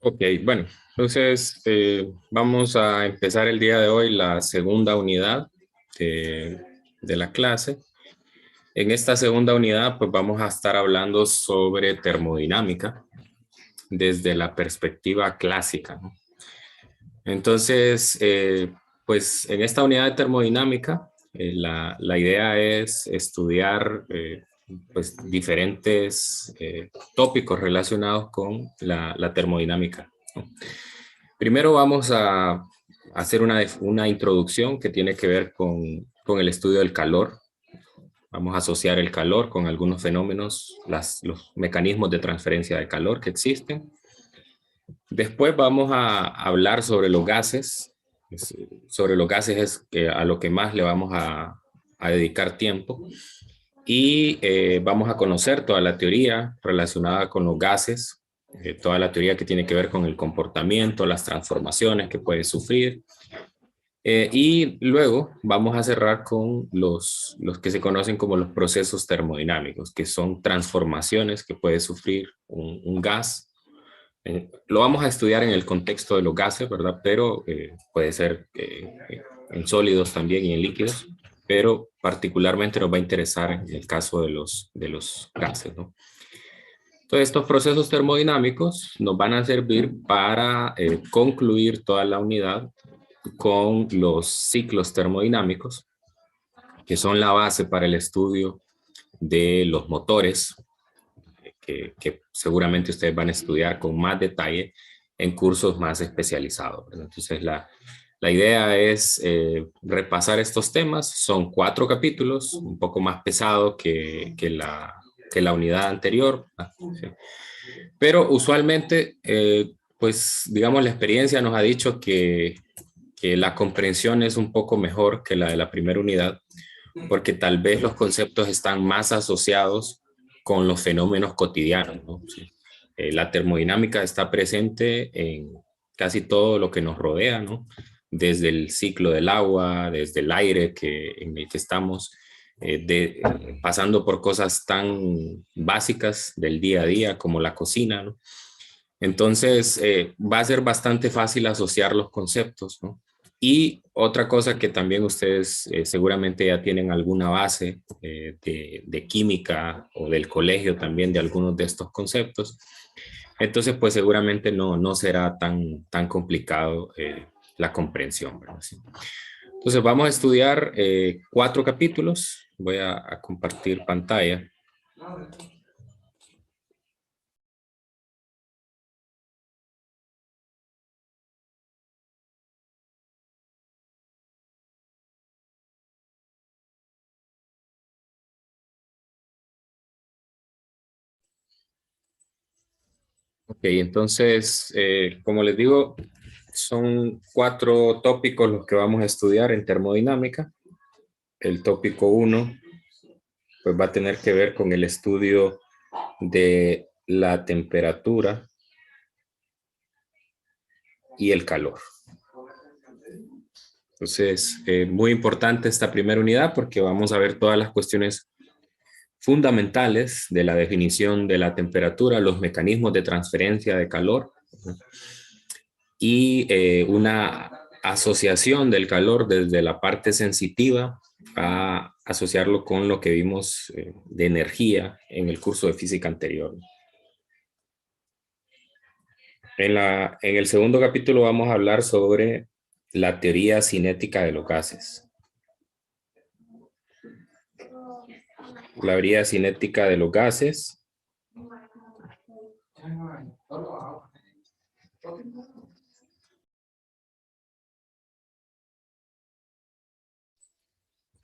Ok, bueno, entonces vamos a empezar el día de hoy la segunda unidad de, de la clase. En esta segunda unidad, pues vamos a estar hablando sobre termodinámica desde la perspectiva clásica, ¿no? Entonces, pues en esta unidad de termodinámica, la idea es estudiar pues diferentes tópicos relacionados con la termodinámica, ¿no? Primero vamos a hacer una introducción que tiene que ver con el estudio del calor. Vamos a asociar el calor con algunos fenómenos, los mecanismos de transferencia de calor que existen. Después vamos a hablar sobre los gases. Sobre los gases es a lo que más le vamos a dedicar tiempo. Y vamos a conocer toda la teoría relacionada con los gases, toda la teoría que tiene que ver con el comportamiento, las transformaciones que puede sufrir. Y luego vamos a cerrar con los que se conocen como los procesos termodinámicos, que son transformaciones que puede sufrir un gas. Lo vamos a estudiar en el contexto de los gases, ¿verdad? Pero puede ser en sólidos también y en líquidos, pero particularmente nos va a interesar en el caso de los gases, ¿no? Entonces, estos procesos termodinámicos nos van a servir para concluir toda la unidad con los ciclos termodinámicos, que son la base para el estudio de los motores, que seguramente ustedes van a estudiar con más detalle en cursos más especializados, ¿verdad? Entonces, la idea es repasar estos temas. Son 4 capítulos, un poco más pesado que la unidad anterior, ¿sí? Pero usualmente, pues digamos, la experiencia nos ha dicho que la comprensión es un poco mejor que la de la primera unidad, porque tal vez los conceptos están más asociados con los fenómenos cotidianos, ¿no? Sí. La termodinámica está presente en casi todo lo que nos rodea, ¿no? Desde el ciclo del agua, desde el aire en el que estamos, pasando por cosas tan básicas del día a día como la cocina, ¿no? Entonces, va a ser bastante fácil asociar los conceptos, ¿no? Y otra cosa que también ustedes seguramente ya tienen alguna base de química o del colegio también de algunos de estos conceptos. Entonces, pues seguramente no será tan complicado la comprensión, ¿verdad? Sí. Entonces, vamos a estudiar 4 capítulos. Voy a compartir pantalla. Ok, entonces, como les digo, son 4 tópicos los que vamos a estudiar en termodinámica. El tópico uno, pues va a tener que ver con el estudio de la temperatura y el calor. Entonces, muy importante esta primera unidad porque vamos a ver todas las cuestiones fundamentales de la definición de la temperatura, los mecanismos de transferencia de calor y una asociación del calor desde la parte sensitiva a asociarlo con lo que vimos de energía en el curso de física anterior. En el segundo capítulo vamos a hablar sobre la teoría cinética de los gases. La teoría cinética de los gases.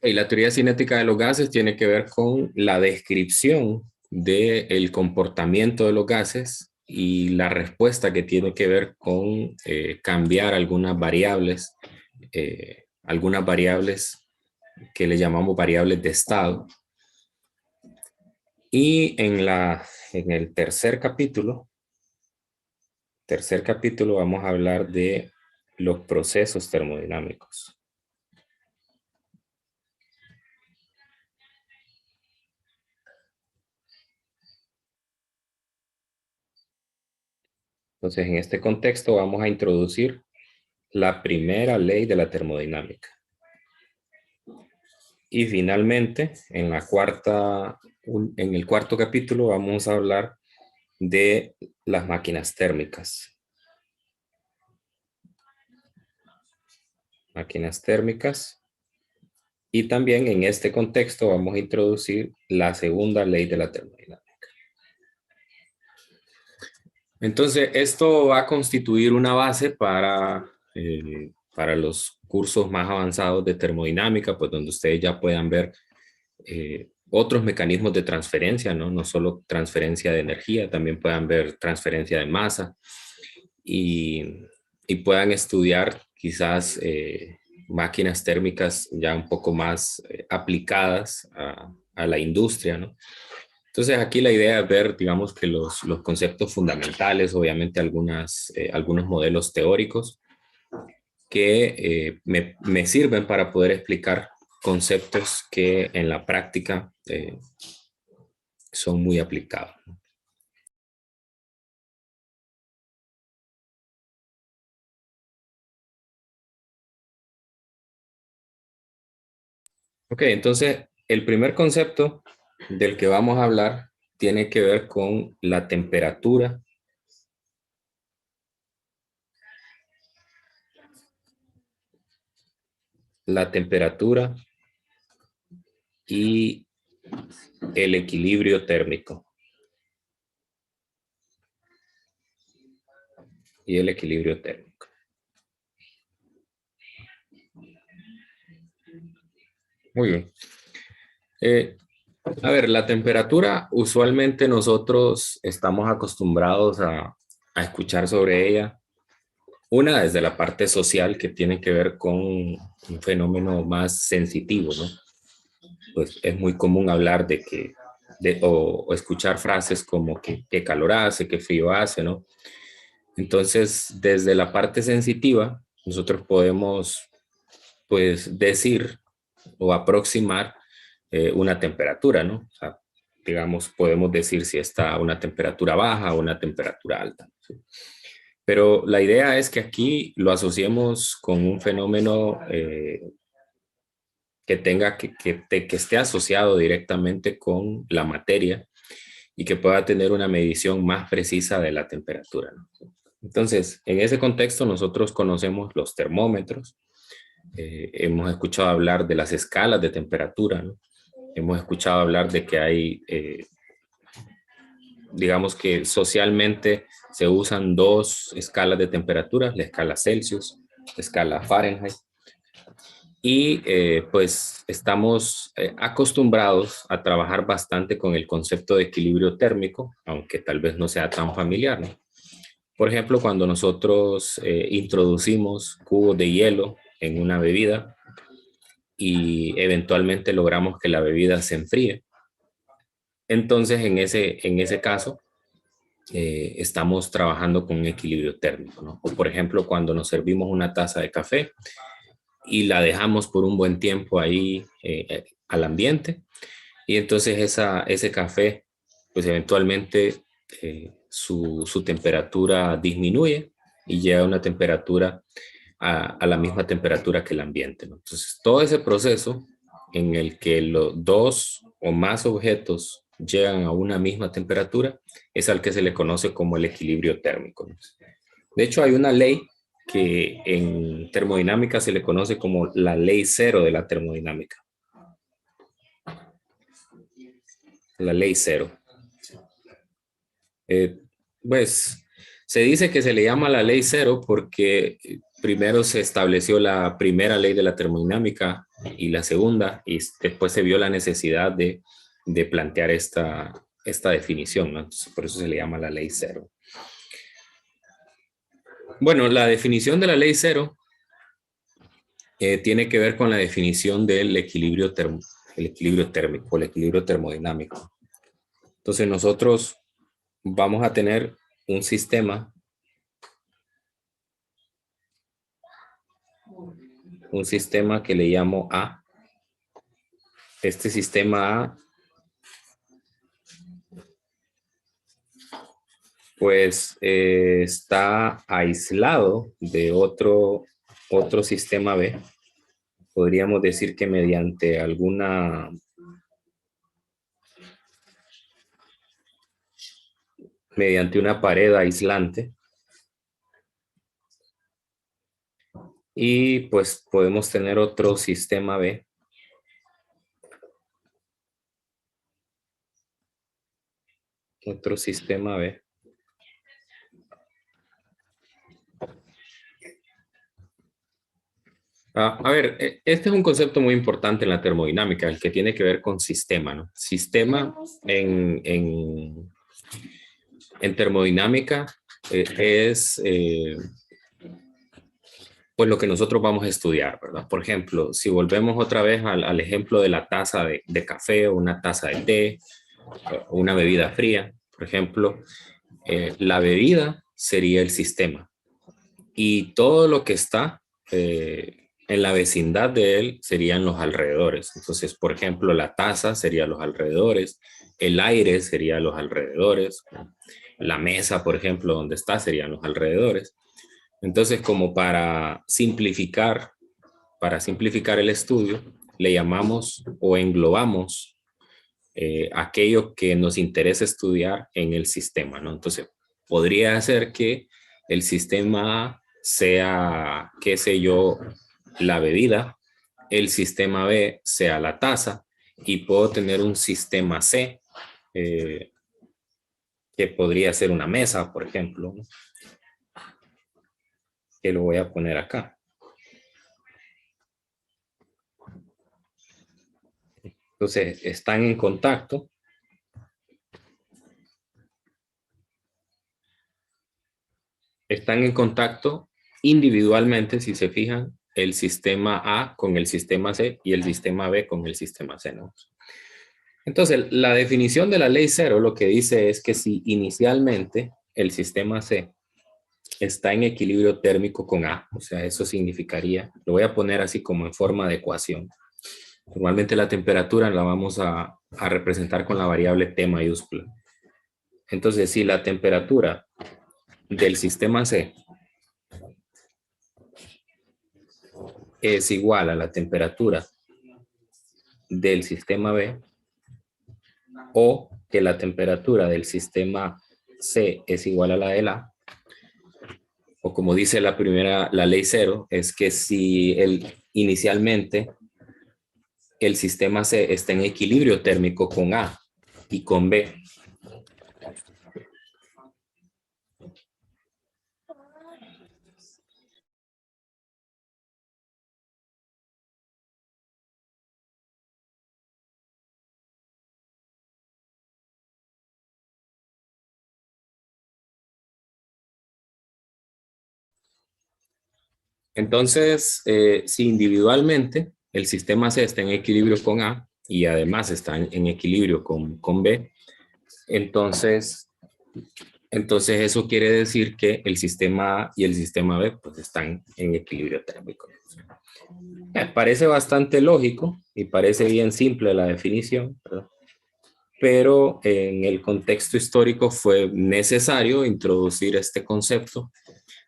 Y la teoría cinética de los gases tiene que ver con la descripción del comportamiento de los gases y la respuesta que tiene que ver con cambiar algunas variables que le llamamos variables de estado. Y en el tercer capítulo vamos a hablar de los procesos termodinámicos. Entonces, en este contexto vamos a introducir la primera ley de la termodinámica. Y finalmente, en el cuarto capítulo vamos a hablar de las máquinas térmicas. Máquinas térmicas. Y también en este contexto vamos a introducir la segunda ley de la termodinámica. Entonces, esto va a constituir una base para los cursos más avanzados de termodinámica, pues donde ustedes ya puedan ver otros mecanismos de transferencia, ¿no? No solo transferencia de energía, también puedan ver transferencia de masa y puedan estudiar quizás máquinas térmicas ya un poco más aplicadas a la industria, ¿no? Entonces aquí la idea es ver, digamos, que los conceptos fundamentales, obviamente algunos modelos teóricos que me sirven para poder explicar conceptos que en la práctica son muy aplicados. Ok, entonces el primer concepto del que vamos a hablar tiene que ver con la temperatura y el equilibrio térmico. Y el equilibrio térmico. Muy bien. A ver, la temperatura, usualmente nosotros estamos acostumbrados a escuchar sobre ella. Una, desde la parte social, que tiene que ver con un fenómeno más sensitivo, ¿no? Pues es muy común hablar o escuchar frases como que qué calor hace, qué frío hace, ¿no? Entonces, desde la parte sensitiva, nosotros podemos, pues, decir o aproximar una temperatura, ¿no? O sea, digamos, podemos decir si está a una temperatura baja o una temperatura alta, ¿sí? Pero la idea es que aquí lo asociemos con un fenómeno que tenga que esté asociado directamente con la materia y que pueda tener una medición más precisa de la temperatura, ¿no? Entonces, en ese contexto nosotros conocemos los termómetros, hemos escuchado hablar de las escalas de temperatura, ¿no? Hemos escuchado hablar de que hay, digamos que socialmente se usan dos escalas de temperatura, la escala Celsius, la escala Fahrenheit, y pues estamos acostumbrados a trabajar bastante con el concepto de equilibrio térmico, aunque tal vez no sea tan familiar, ¿no? Por ejemplo, cuando nosotros introducimos cubos de hielo en una bebida y eventualmente logramos que la bebida se enfríe, entonces en ese caso estamos trabajando con un equilibrio térmico, ¿no? O por ejemplo, cuando nos servimos una taza de café y la dejamos por un buen tiempo ahí al ambiente, y entonces ese café, pues eventualmente su temperatura disminuye y llega a una temperatura, a la misma temperatura que el ambiente, ¿no? Entonces, todo ese proceso en el que los dos o más objetos llegan a una misma temperatura es al que se le conoce como el equilibrio térmico, ¿no? De hecho, hay una ley que en termodinámica se le conoce como la ley cero de la termodinámica. La ley cero. Eh, pues se dice que se le llama la ley cero porque primero se estableció la primera ley de la termodinámica y la segunda, y después se vio la necesidad de plantear esta definición, ¿no? Entonces, por eso se le llama la ley cero. Bueno, la definición de la ley cero tiene que ver con la definición del el equilibrio térmico, el equilibrio termodinámico. Entonces nosotros vamos a tener un sistema que le llamo A. Este sistema A pues está aislado de otro sistema B. Podríamos decir que mediante una pared aislante. Y pues podemos tener otro sistema B. Otro sistema B. A ver, este es un concepto muy importante en la termodinámica, el que tiene que ver con sistema, ¿no? Sistema en termodinámica es pues lo que nosotros vamos a estudiar, ¿verdad? Por ejemplo, si volvemos otra vez al ejemplo de la taza de café o una taza de té o una bebida fría, por ejemplo, la bebida sería el sistema y todo lo que está en la vecindad de él serían los alrededores. Entonces, por ejemplo, la taza sería los alrededores, el aire sería los alrededores, la mesa, por ejemplo, donde está serían los alrededores. Entonces, como para simplificar el estudio, le llamamos o englobamos aquello que nos interesa estudiar en el sistema, ¿no? Entonces, podría ser que el sistema sea, qué sé yo, la bebida, el sistema B sea la taza y puedo tener un sistema C eh, que podría ser una mesa, por ejemplo, ¿no? Que lo voy a poner acá. Entonces, están en contacto. Están en contacto individualmente, si se fijan, el sistema A con el sistema C y el sistema B con el sistema C, ¿no? Entonces, la definición de la ley cero lo que dice es que si inicialmente el sistema C está en equilibrio térmico con A, o sea, eso significaría, lo voy a poner así como en forma de ecuación. Normalmente la temperatura la vamos a representar con la variable T mayúscula. Entonces, si la temperatura del sistema C es igual a la temperatura del sistema B o que la temperatura del sistema C es igual a la de A, o como dice la ley cero, es que si inicialmente el sistema C está en equilibrio térmico con A y con B, entonces si individualmente el sistema C está en equilibrio con A y además está en equilibrio con B, entonces eso quiere decir que el sistema A y el sistema B pues están en equilibrio térmico. Parece bastante lógico y parece bien simple la definición, ¿verdad? Pero en el contexto histórico fue necesario introducir este concepto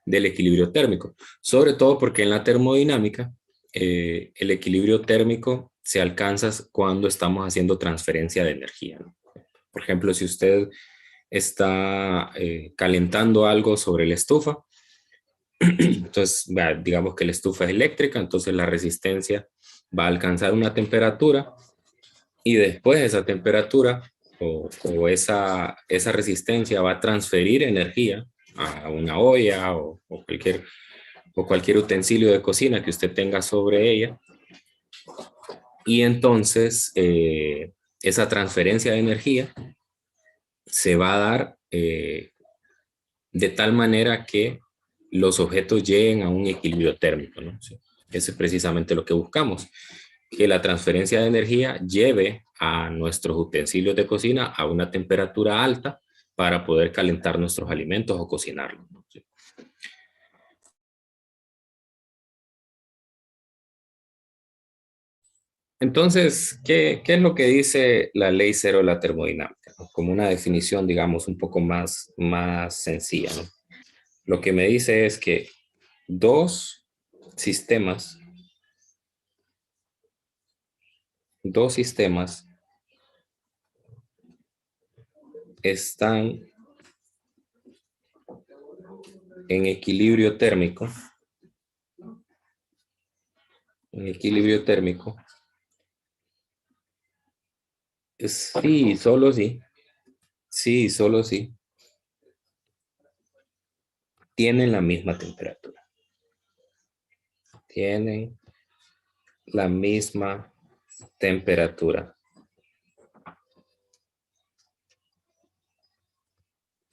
del equilibrio térmico, sobre todo porque en la termodinámica el equilibrio térmico se alcanza cuando estamos haciendo transferencia de energía, ¿no? Por ejemplo, si usted está calentando algo sobre la estufa, entonces digamos que la estufa es eléctrica, entonces la resistencia va a alcanzar una temperatura y después esa temperatura o esa resistencia va a transferir energía a una olla o cualquier utensilio de cocina que usted tenga sobre ella. Y entonces esa transferencia de energía se va a dar de tal manera que los objetos lleguen a un equilibrio térmico, ¿no? Sí. Eso es precisamente lo que buscamos, que la transferencia de energía lleve a nuestros utensilios de cocina a una temperatura alta para poder calentar nuestros alimentos o cocinarlos, ¿no? Sí. Entonces, ¿qué es lo que dice la ley cero de la termodinámica? como una definición, digamos, un poco más sencilla, ¿no? Lo que me dice es que dos sistemas, dos sistemas están en equilibrio térmico, en equilibrio térmico. Sí, solo sí. Sí, solo sí. Tienen la misma temperatura. Tienen la misma temperatura.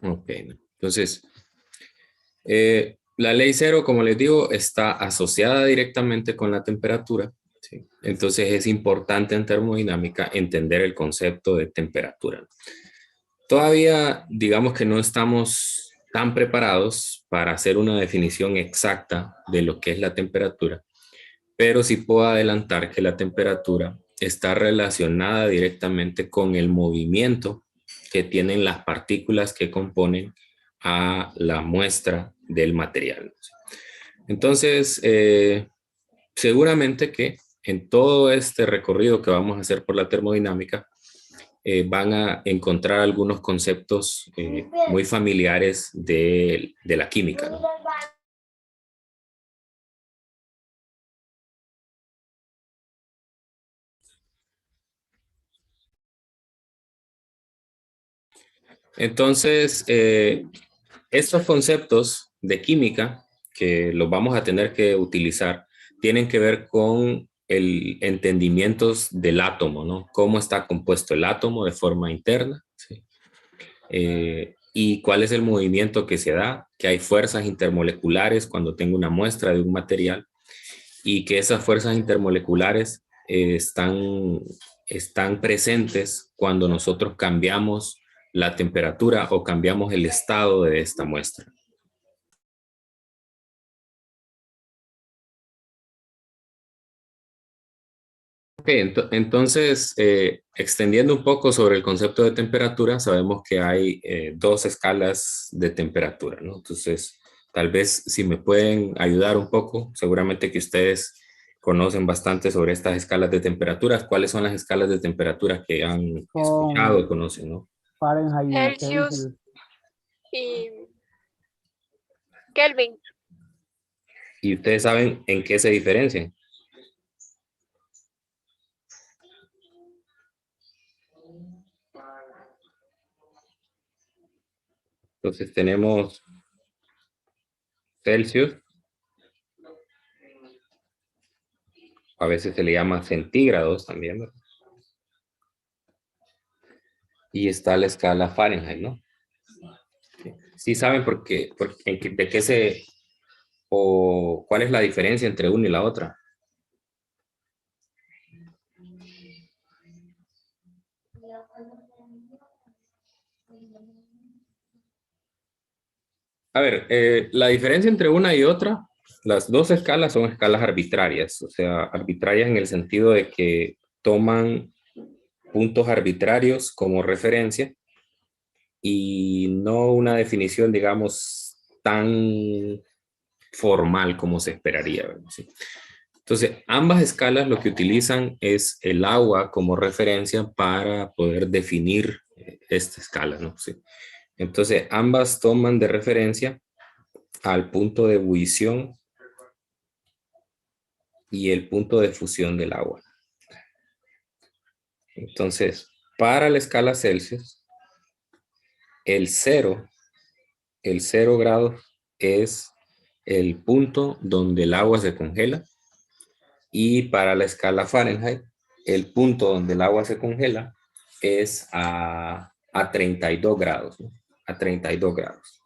Ok. Entonces, la ley cero, como les digo, está asociada directamente con la temperatura. ¿Sí? Entonces, es importante en termodinámica entender el concepto de temperatura. Todavía, digamos que no estamos tan preparados para hacer una definición exacta de lo que es la temperatura, pero sí puedo adelantar que la temperatura está relacionada directamente con el movimiento que tienen las partículas que componen a la muestra del material. Entonces, seguramente que en todo este recorrido que vamos a hacer por la termodinámica, van a encontrar algunos conceptos muy familiares de la química, ¿no? Entonces, estos conceptos de química que los vamos a tener que utilizar tienen que ver con el entendimiento del átomo, ¿no? Cómo está compuesto el átomo de forma interna, ¿sí? Y cuál es el movimiento que se da, que hay fuerzas intermoleculares cuando tengo una muestra de un material y que esas fuerzas intermoleculares están presentes cuando nosotros cambiamos la temperatura o cambiamos el estado de esta muestra. Ok, entonces, extendiendo un poco sobre el concepto de temperatura, sabemos que hay dos escalas de temperatura, ¿no? Entonces, tal vez si me pueden ayudar un poco, seguramente que ustedes conocen bastante sobre estas escalas de temperaturas. ¿Cuáles son las escalas de temperatura que han escuchado Son o conocen, no? Fahrenheit y Celsius Celsius. y Kelvin. ¿Y ustedes saben en qué se diferencian? Entonces, tenemos Celsius, a veces se le llama centígrados también, ¿verdad? Y está la escala Fahrenheit, ¿no? Sí saben de qué o cuál es la diferencia entre una y la otra. A ver, la diferencia entre una y otra, las dos escalas son escalas arbitrarias, o sea, arbitrarias en el sentido de que toman puntos arbitrarios como referencia y no una definición, digamos, tan formal como se esperaría, ¿verdad? Sí. Entonces, ambas escalas lo que utilizan es el agua como referencia para poder definir esta escala, ¿no? Sí. Entonces, ambas toman de referencia al punto de ebullición y el punto de fusión del agua. Entonces, para la escala Celsius, el cero, el 0 grados es el punto donde el agua se congela y para la escala Fahrenheit, el punto donde el agua se congela es a 32 grados, ¿no? A 32 grados.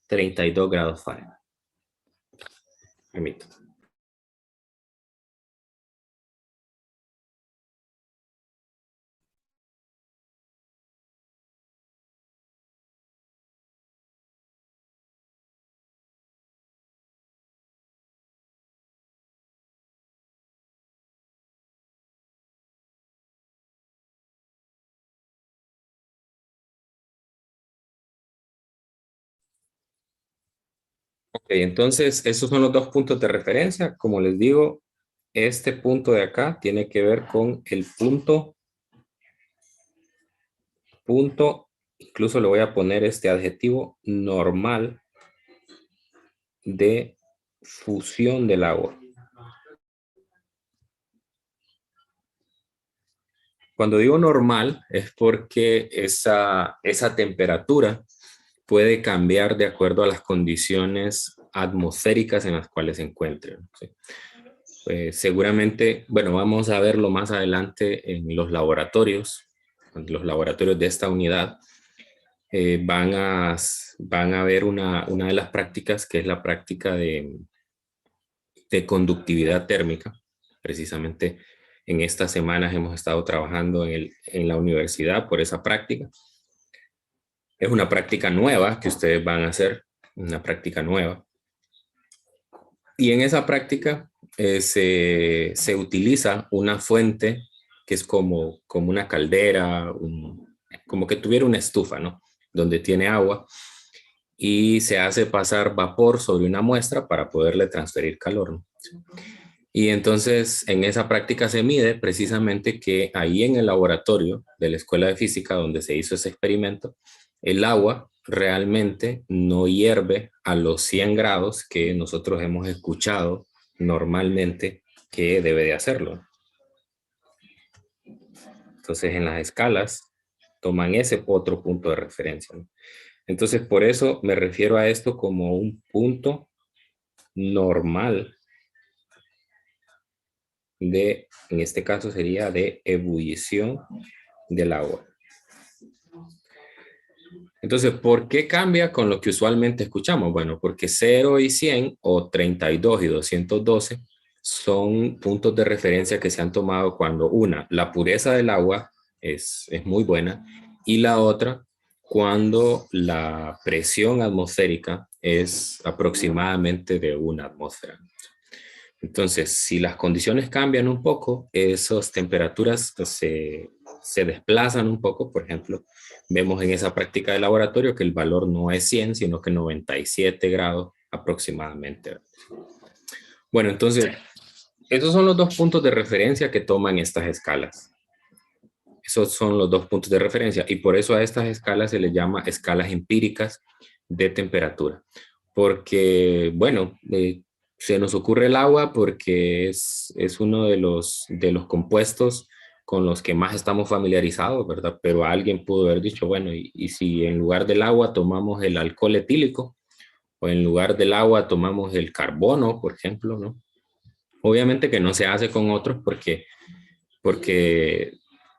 32 grados Fahrenheit. Permito. Ok, entonces esos son los dos puntos de referencia. Como les digo, este punto de acá tiene que ver con el punto, incluso le voy a poner este adjetivo normal de fusión del agua. Cuando digo normal es porque esa temperatura puede cambiar de acuerdo a las condiciones atmosféricas en las cuales se encuentren, ¿sí? Seguramente, bueno, vamos a verlo más adelante en los laboratorios de esta unidad. Van a ver una de las prácticas que es la práctica de conductividad térmica. Precisamente en estas semanas hemos estado trabajando en la universidad por esa práctica. Es una práctica nueva que ustedes van a hacer, una práctica nueva. Y en esa práctica se utiliza una fuente que es como una caldera, como que tuviera una estufa, ¿no? Donde tiene agua y se hace pasar vapor sobre una muestra para poderle transferir calor, ¿no? Y entonces en esa práctica se mide precisamente que ahí en el laboratorio de la Escuela de Física donde se hizo ese experimento, el agua realmente no hierve a los 100 grados que nosotros hemos escuchado normalmente que debe de hacerlo. Entonces en las escalas toman ese otro punto de referencia, ¿no? Entonces por eso me refiero a esto como un punto normal en este caso sería de ebullición del agua. Entonces, ¿por qué cambia con lo que usualmente escuchamos? Bueno, porque 0 y 100 o 32 y 212 son puntos de referencia que se han tomado cuando la pureza del agua es muy buena y la otra, cuando la presión atmosférica es aproximadamente de una atmósfera. Entonces, si las condiciones cambian un poco, esas temperaturas se desplazan un poco. Por ejemplo, vemos en esa práctica de laboratorio que el valor no es 100, sino que 97 grados aproximadamente. Bueno, entonces, esos son los dos puntos de referencia que toman estas escalas. Esos son los dos puntos de referencia y por eso a estas escalas se les llama escalas empíricas de temperatura. Porque, bueno, se nos ocurre el agua porque es uno de los compuestos con los que más estamos familiarizados, ¿verdad? Pero alguien pudo haber dicho, bueno, y si en lugar del agua tomamos el alcohol etílico o en lugar del agua tomamos el carbono, por ejemplo, ¿no? Obviamente que no se hace con otros porque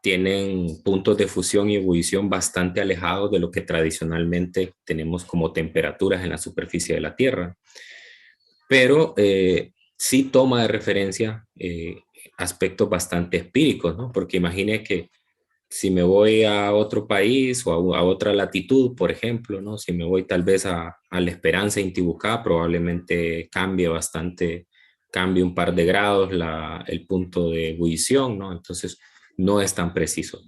tienen puntos de fusión y ebullición bastante alejados de lo que tradicionalmente tenemos como temperaturas en la superficie de la Tierra. Pero sí toma de referencia aspectos bastante empíricos, ¿no? Porque imagine que si me voy a otro país o a otra latitud, por ejemplo, ¿no? Si me voy tal vez a La Esperanza, Intibucá, probablemente cambie un par de grados el punto de ebullición, ¿no? Entonces, no es tan preciso.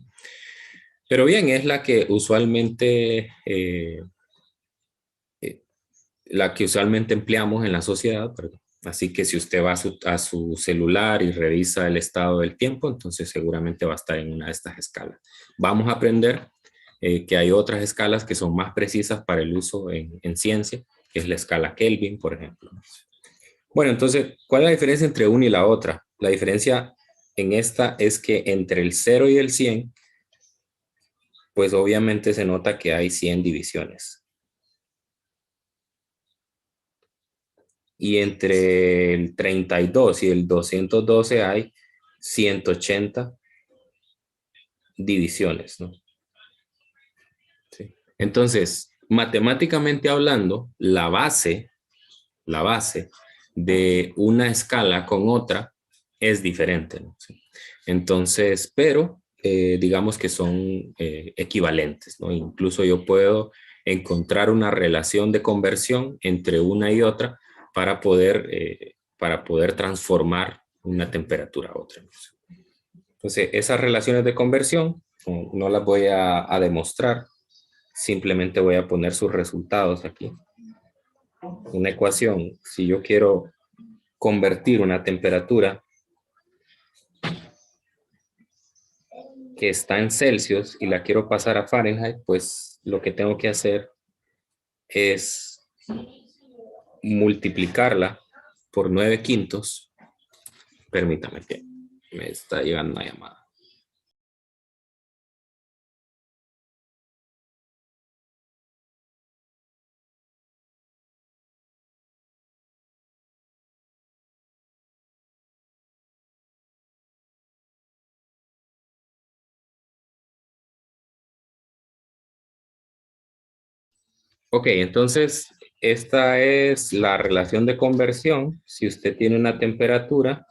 Pero bien, es la que usualmente empleamos en la sociedad, perdón. Así que si usted va a su celular y revisa el estado del tiempo, entonces seguramente va a estar en una de estas escalas. Vamos a aprender que hay otras escalas que son más precisas para el uso en ciencia, que es la escala Kelvin, por ejemplo. Bueno, entonces, ¿cuál es la diferencia entre una y la otra? La diferencia en esta es que entre el 0 y el 100, pues obviamente se nota que hay 100 divisiones. Y entre el 32 y el 212 hay 180 divisiones, ¿no? Sí. Entonces, matemáticamente hablando, la base de una escala con otra es diferente, ¿no? Sí. Entonces, pero digamos que son equivalentes, ¿no? Incluso yo puedo encontrar una relación de conversión entre una y otra para poder transformar una temperatura a otra. Entonces, esas relaciones de conversión no las voy a demostrar, simplemente voy a poner sus resultados aquí. una ecuación, si yo quiero convertir una temperatura que está en Celsius y la quiero pasar a Fahrenheit, pues lo que tengo que hacer es multiplicarla por 9/5. Permítame que me está llegando una llamada. Ok, entonces esta es la relación de conversión. Si usted tiene una temperatura,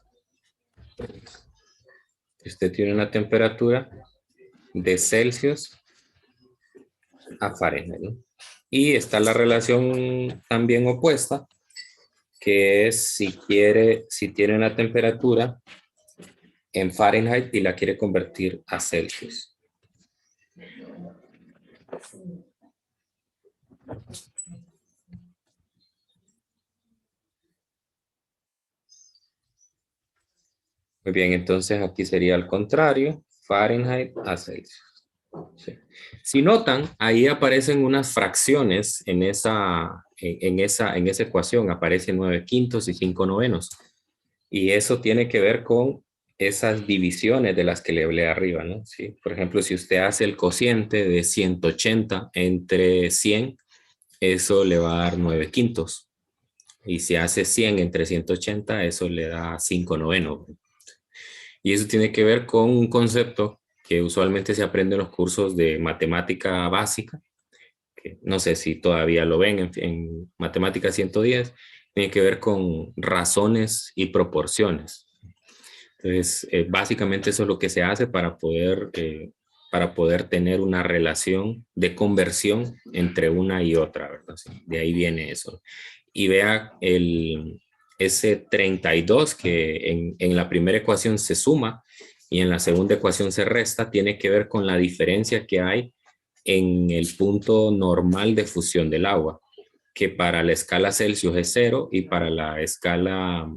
de Celsius a Fahrenheit, ¿no? Y está la relación también opuesta, que es si tiene una temperatura en Fahrenheit y la quiere convertir a Celsius. Muy bien, entonces aquí sería al contrario, Fahrenheit a Celsius. Sí. Si notan, ahí aparecen unas fracciones en esa ecuación, aparecen 9/5 y 5/9. Y eso tiene que ver con esas divisiones de las que le hablé arriba, ¿no? Sí. Por ejemplo, si usted hace el cociente de 180 entre 100, eso le va a dar 9/5. Y si hace 100 entre 180, eso le da 5/9. Y eso tiene que ver con un concepto que usualmente se aprende en los cursos de matemática básica, que no sé si todavía lo ven en matemática 110, tiene que ver con razones y proporciones. Entonces, básicamente eso es lo que se hace para poder tener una relación de conversión entre una y otra, ¿verdad? Sí, de ahí viene eso. Y vea ese 32 que en la primera ecuación se suma y en la segunda ecuación se resta, tiene que ver con la diferencia que hay en el punto normal de fusión del agua, que para la escala Celsius es 0 y para la escala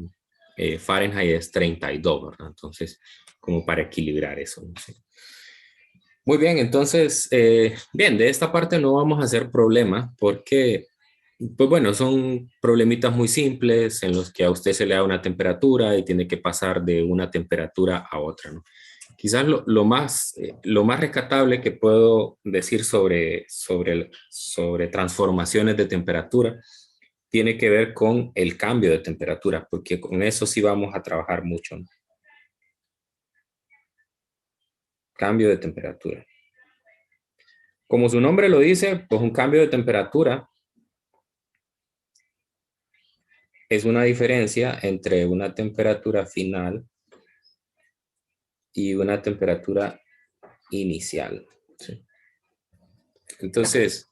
Fahrenheit es 32, ¿verdad? Entonces, como para equilibrar eso, ¿no? Sí. Muy bien, entonces, bien, de esta parte no vamos a hacer problema porque, pues bueno, son problemitas muy simples en los que a usted se le da una temperatura y tiene que pasar de una temperatura a otra, ¿no? Quizás lo más rescatable que puedo decir sobre transformaciones de temperatura tiene que ver con el cambio de temperatura, porque con eso sí vamos a trabajar mucho, ¿no? Cambio de temperatura. Como su nombre lo dice, pues un cambio de temperatura es una diferencia entre una temperatura final y una temperatura inicial. ¿Sí? Entonces,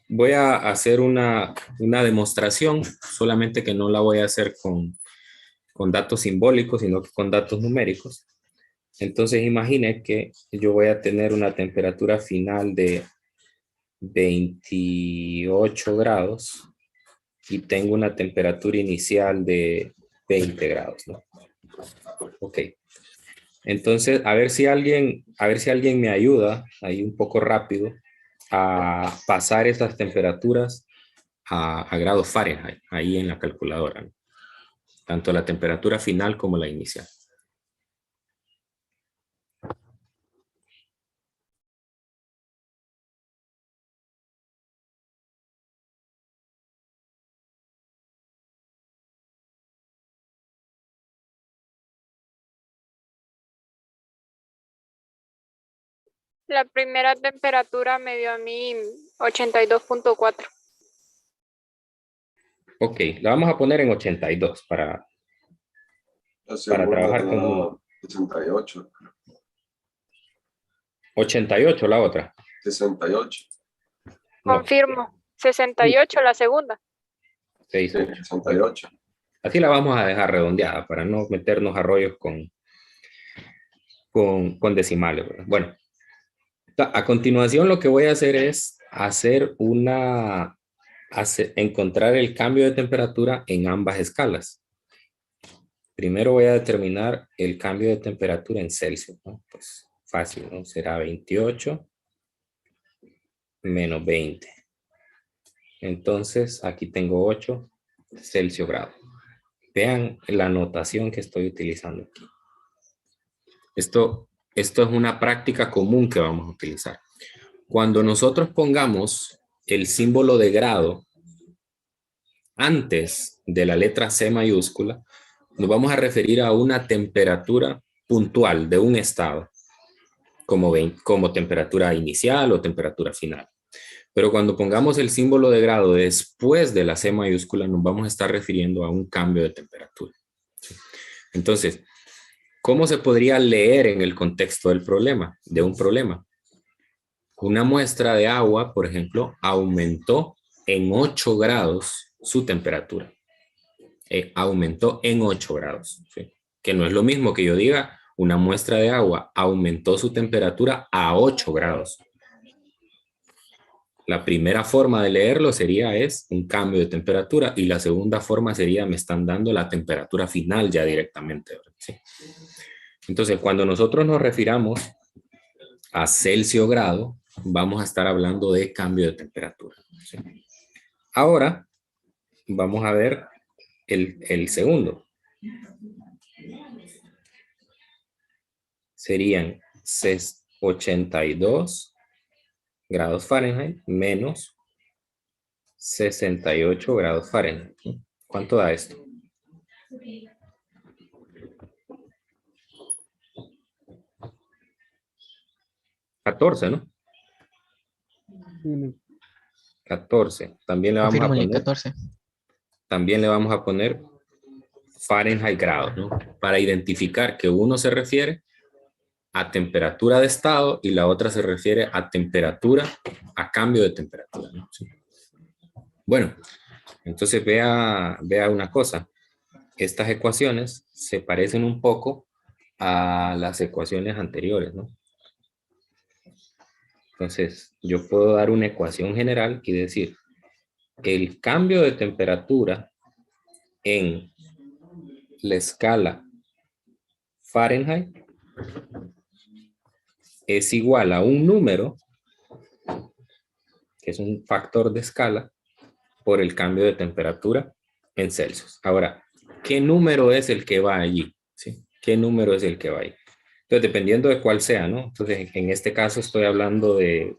voy a hacer una demostración, solamente que no la voy a hacer con datos simbólicos, sino que con datos numéricos. Entonces, imagine que yo voy a tener una temperatura final de 28 grados y tengo una temperatura inicial de 20 grados, ¿no? Ok. Entonces, a ver si alguien me ayuda ahí un poco rápido a pasar esas temperaturas a grados Fahrenheit, ahí en la calculadora, ¿no? Tanto la temperatura final como la inicial. La primera temperatura me dio a mí 82.4. Ok, la vamos a poner en 82 para trabajar con 68. 88 la otra. 68. No, Confirmo. 68 la segunda. 68. 68. Así la vamos a dejar redondeada para no meternos a rollos con decimales, ¿verdad? Bueno, a continuación lo que voy a hacer es hacer encontrar el cambio de temperatura en ambas escalas. Primero voy a determinar el cambio de temperatura en Celsius, ¿no? Pues fácil, ¿no? Será 28 menos 20. Entonces, aquí tengo 8 Celsius grados. Vean la notación que estoy utilizando aquí. Esto es una práctica común que vamos a utilizar. Cuando nosotros pongamos el símbolo de grado antes de la letra C mayúscula, nos vamos a referir a una temperatura puntual de un estado, como temperatura inicial o temperatura final. Pero cuando pongamos el símbolo de grado después de la C mayúscula, nos vamos a estar refiriendo a un cambio de temperatura. Entonces, ¿cómo se podría leer en el contexto del problema, de un problema? Una muestra de agua, por ejemplo, aumentó en 8 grados su temperatura. Aumentó en 8 grados. ¿Sí? Que no es lo mismo que yo diga, una muestra de agua aumentó su temperatura a 8 grados. La primera forma de leerlo sería un cambio de temperatura y la segunda forma sería me están dando la temperatura final ya directamente. ¿Sí? Entonces, cuando nosotros nos refiramos a Celsius grado, vamos a estar hablando de cambio de temperatura. ¿Sí? Ahora, vamos a ver el segundo. Serían 82 grados Fahrenheit menos 68 grados Fahrenheit. ¿Cuánto da esto? ¿14, no? 14. También le vamos a poner 14. También le vamos a poner Fahrenheit grados, ¿no? Para identificar que uno se refiere a temperatura de estado y la otra se refiere a temperatura, a cambio de temperatura, ¿no? Sí. Bueno, entonces vea una cosa. Estas ecuaciones se parecen un poco a las ecuaciones anteriores, ¿no? Entonces, yo puedo dar una ecuación general y decir el cambio de temperatura en la escala Fahrenheit es igual a un número, que es un factor de escala, por el cambio de temperatura en Celsius. Ahora, ¿qué número es el que va allí? ¿Sí? ¿Qué número es el que va allí? Entonces, dependiendo de cuál sea, ¿no? Entonces, en este caso estoy hablando de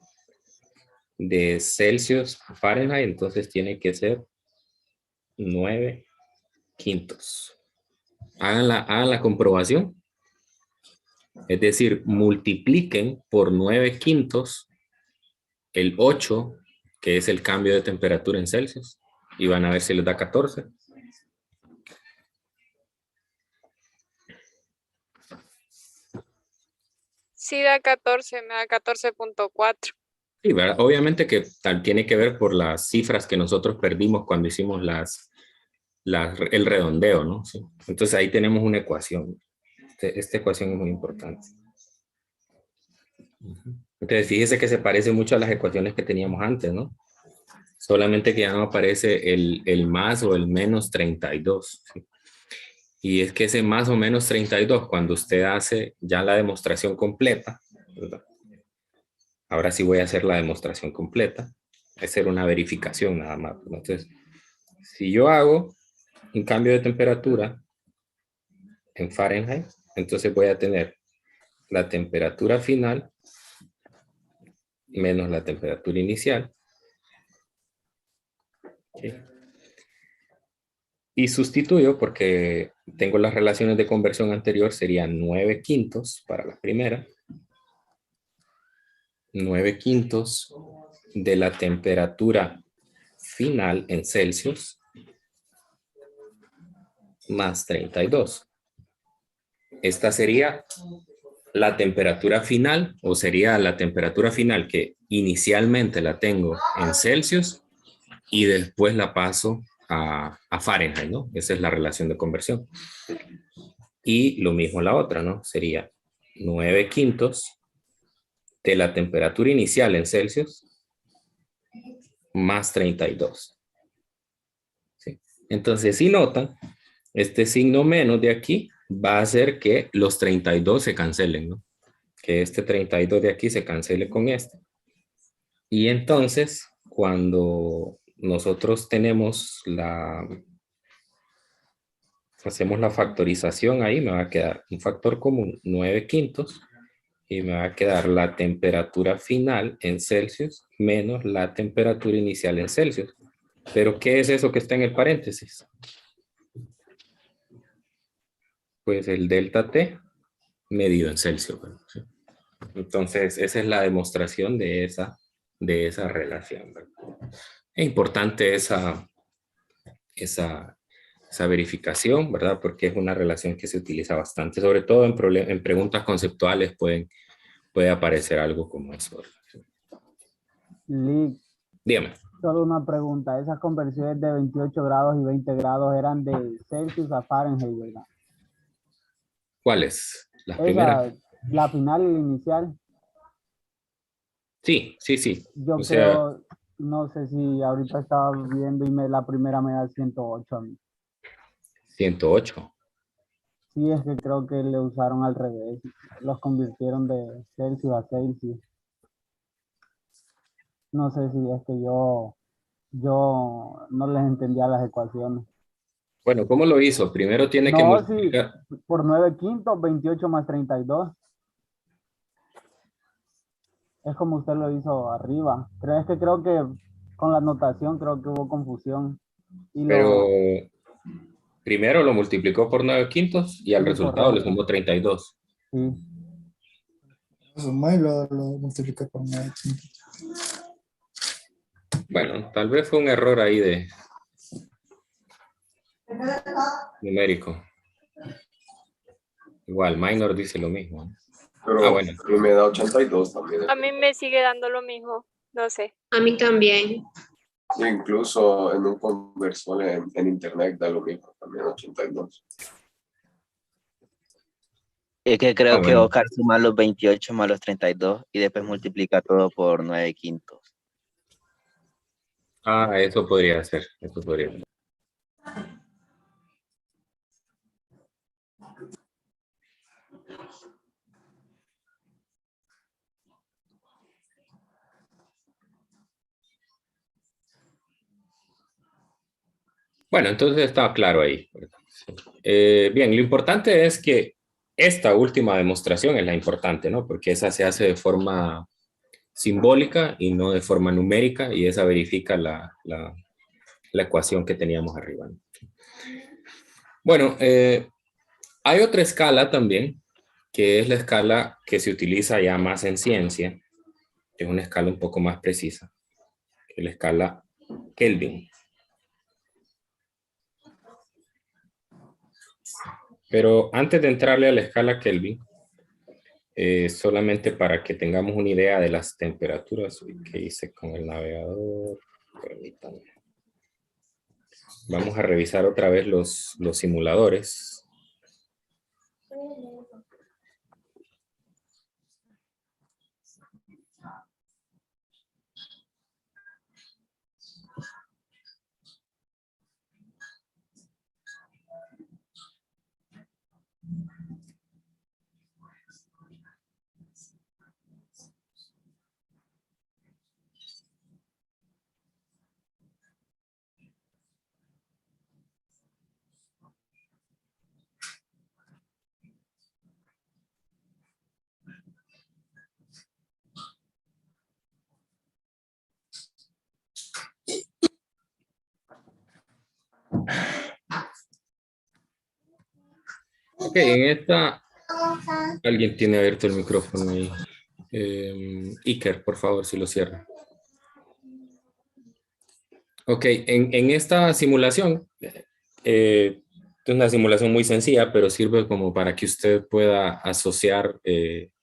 Celsius a Fahrenheit, entonces tiene que ser 9 quintos. Hagan la comprobación. Es decir, multipliquen por 9 quintos el 8, que es el cambio de temperatura en Celsius, y van a ver si les da 14. Sí da 14, me da 14.4. Sí, ¿verdad? Obviamente que tiene que ver por las cifras que nosotros perdimos cuando hicimos el redondeo, ¿no? Sí. Entonces ahí tenemos una ecuación. Esta ecuación es muy importante. Entonces fíjese que se parece mucho a las ecuaciones que teníamos antes, ¿no? Solamente que ya no aparece el más o el menos 32. ¿Sí? Y es que ese más o menos 32, cuando usted hace ya la demostración completa, ¿verdad? Ahora sí voy a hacer la demostración completa. Voy a hacer una verificación nada más. Entonces, si yo hago un cambio de temperatura en Fahrenheit, entonces voy a tener la temperatura final menos la temperatura inicial. ¿Okay? Y sustituyo porque tengo las relaciones de conversión anterior, serían 9 quintos para la primera. 9 quintos de la temperatura final en Celsius más 32. Esta sería la temperatura final, o sería la temperatura final que inicialmente la tengo en Celsius y después la paso a Fahrenheit, ¿no? Esa es la relación de conversión. Y lo mismo la otra, ¿no? Sería 9 quintos de la temperatura inicial en Celsius más 32. Entonces, si notan, este signo menos de aquí va a hacer que los 32 se cancelen, ¿no? Que este 32 de aquí se cancele con este. Y entonces, cuando nosotros hacemos la factorización ahí, me va a quedar un factor común, 9/5, y me va a quedar la temperatura final en Celsius menos la temperatura inicial en Celsius. Pero, ¿qué es eso que está en el paréntesis? Pues el delta T medido en Celsius. ¿Sí? Entonces, esa es la demostración de esa relación, ¿verdad? Es importante esa verificación, ¿verdad? Porque es una relación que se utiliza bastante, sobre todo en preguntas conceptuales puede aparecer algo como eso. Lee, Dígame. solo una pregunta. Esas conversiones de 28 grados y 20 grados eran de Celsius a Fahrenheit, ¿verdad? ¿Cuáles? Las primeras. La final y la inicial. Sí. Yo O sea, creo, no sé si ahorita estaba viendo y la primera me da 108 a mí. 108. Sí, es que creo que le usaron al revés. Los convirtieron de Celsius a Celsius. No sé si es que yo no les entendía las ecuaciones. Bueno, ¿cómo lo hizo? Primero tiene que No, sí, multiplicar. por 9/5, 28 más 32. Es como usted lo hizo arriba. Creo que con la notación creo que hubo confusión. Y Pero primero lo multiplicó por 9/5 y al Sí, resultado le correcto. sumó 32. Sí. Lo sumó y lo multiplicó por 9. Bueno, tal vez fue un error ahí de numérico.Igual, Minor dice lo mismo, ¿no? Pero Bueno. a mí me da 82 también. A mí me sigue dando lo mismo, no sé. A mí también. Sí, incluso en un conversor en internet da lo mismo, también 82. Es que creo que bueno. Oscar suma los 28 más los 32 y después multiplica todo por 9/5. Eso podría ser. Eso podría ser. Bueno, entonces estaba claro ahí. Bien, lo importante es que esta última demostración es la importante, ¿no? Porque esa se hace de forma simbólica y no de forma numérica, y esa verifica la ecuación que teníamos arriba, ¿no? Bueno, hay otra escala también, que es la escala que se utiliza ya más en ciencia, que es una escala un poco más precisa, que es la escala Kelvin. Pero antes de entrarle a la escala Kelvin, solamente para que tengamos una idea de las temperaturas que hice con el navegador, permítanme. Vamos a revisar otra vez los simuladores. Ok, en esta alguien tiene abierto el micrófono ahí. Iker, por favor, si lo cierra. Ok, en esta simulación, es una simulación muy sencilla, pero sirve como para que usted pueda asociar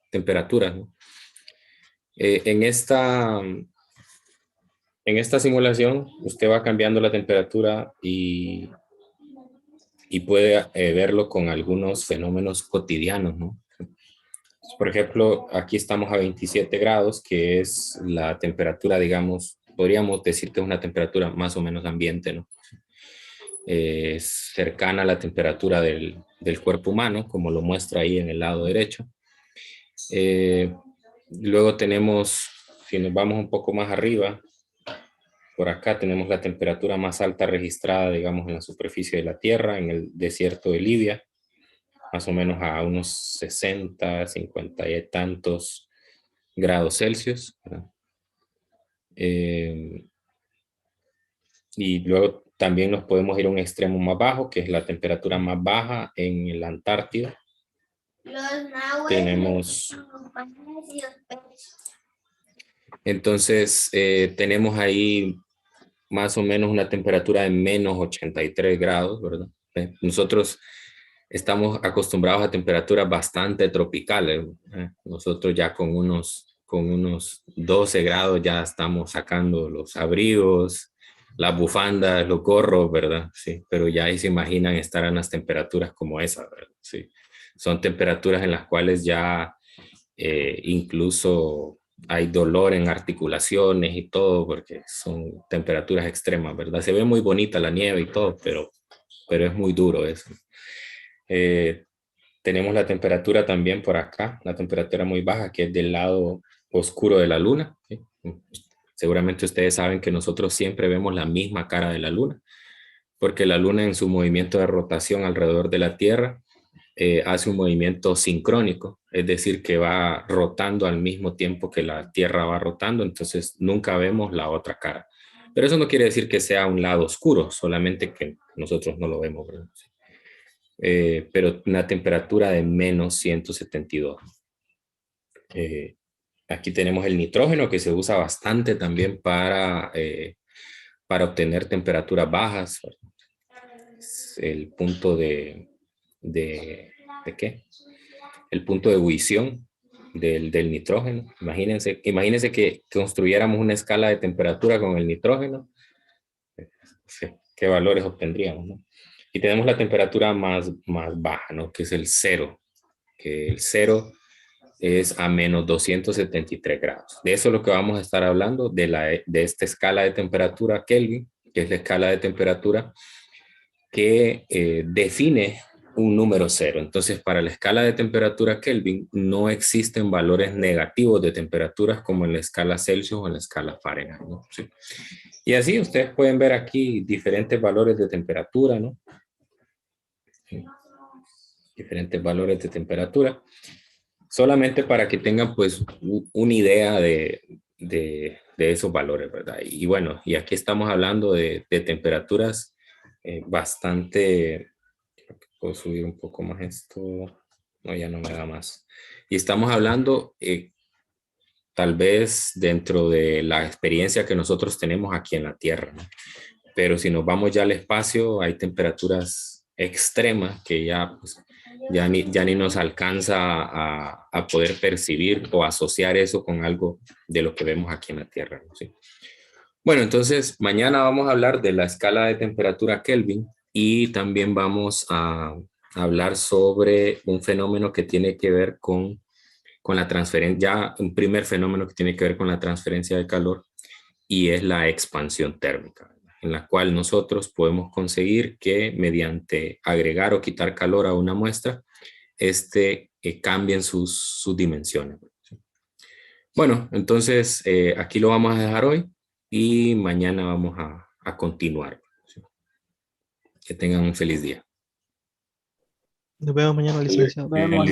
temperaturas, ¿no? En esta simulación, usted va cambiando la temperatura y puede verlo con algunos fenómenos cotidianos, ¿no? Por ejemplo, aquí estamos a 27 grados, que es la temperatura, digamos, podríamos decir que es una temperatura más o menos ambiente, ¿no? es cercana a la temperatura del cuerpo humano, como lo muestra ahí en el lado derecho. Luego tenemos, si nos vamos un poco más arriba, por acá tenemos la temperatura más alta registrada, digamos, en la superficie de la Tierra, en el desierto de Libia, más o menos a unos 60, 50 y tantos grados Celsius. Y luego también nos podemos ir a un extremo más bajo, que es la temperatura más baja en la Antártida. Tenemos... Entonces, tenemos ahí más o menos una temperatura de menos 83 grados, ¿verdad? Nosotros estamos acostumbrados a temperaturas bastante tropicales. Nosotros ya con unos 12 grados ya estamos sacando los abrigos, las bufandas, los gorros, ¿verdad? Sí, pero ya ahí se imaginan estar en las temperaturas como esa, ¿verdad? Sí. Son temperaturas en las cuales ya incluso hay dolor en articulaciones y todo, porque son temperaturas extremas, ¿verdad? Se ve muy bonita la nieve y todo, pero es muy duro eso. Tenemos la temperatura también por acá, la temperatura muy baja, que es del lado oscuro de la luna. ¿Sí? Seguramente ustedes saben que nosotros siempre vemos la misma cara de la luna, porque la luna en su movimiento de rotación alrededor de la Tierra hace un movimiento sincrónico, es decir, que va rotando al mismo tiempo que la Tierra va rotando, entonces nunca vemos la otra cara. Pero eso no quiere decir que sea un lado oscuro, solamente que nosotros no lo vemos, ¿verdad? Pero una temperatura de menos 172. Aquí tenemos el nitrógeno, que se usa bastante también para obtener temperaturas bajas. El punto ¿de qué? El punto de ebullición del nitrógeno. Imagínense que construyéramos una escala de temperatura con el nitrógeno. ¿Qué valores obtendríamos, no? Y tenemos la temperatura más baja, ¿no? Que es el cero. Que el cero es a menos 273 grados. De eso es lo que vamos a estar hablando, de esta escala de temperatura Kelvin, que es la escala de temperatura que define un número cero. Entonces, para la escala de temperatura Kelvin no existen valores negativos de temperaturas como en la escala Celsius o en la escala Fahrenheit, ¿no? Sí. Y así ustedes pueden ver aquí diferentes valores de temperatura, ¿no? Sí. Diferentes valores de temperatura. Solamente para que tengan pues una idea de esos valores, ¿verdad? Y bueno, y aquí estamos hablando de temperaturas bastante... Puedo subir un poco más esto. No, ya no me da más. Y estamos hablando tal vez dentro de la experiencia que nosotros tenemos aquí en la Tierra, ¿no? Pero si nos vamos ya al espacio, hay temperaturas extremas que ya, pues, ya ni nos alcanza a poder percibir o asociar eso con algo de lo que vemos aquí en la Tierra, ¿no? ¿Sí? Bueno, entonces mañana vamos a hablar de la escala de temperatura Kelvin y también vamos a hablar sobre un fenómeno que tiene que ver con la transferencia, ya un primer fenómeno que tiene que ver con la transferencia de calor y es la expansión térmica, en la cual nosotros podemos conseguir que mediante agregar o quitar calor a una muestra, cambien sus dimensiones. Bueno, entonces aquí lo vamos a dejar hoy y mañana vamos a continuar. Que tengan un feliz día. Nos vemos mañana, licenciado. Vemos,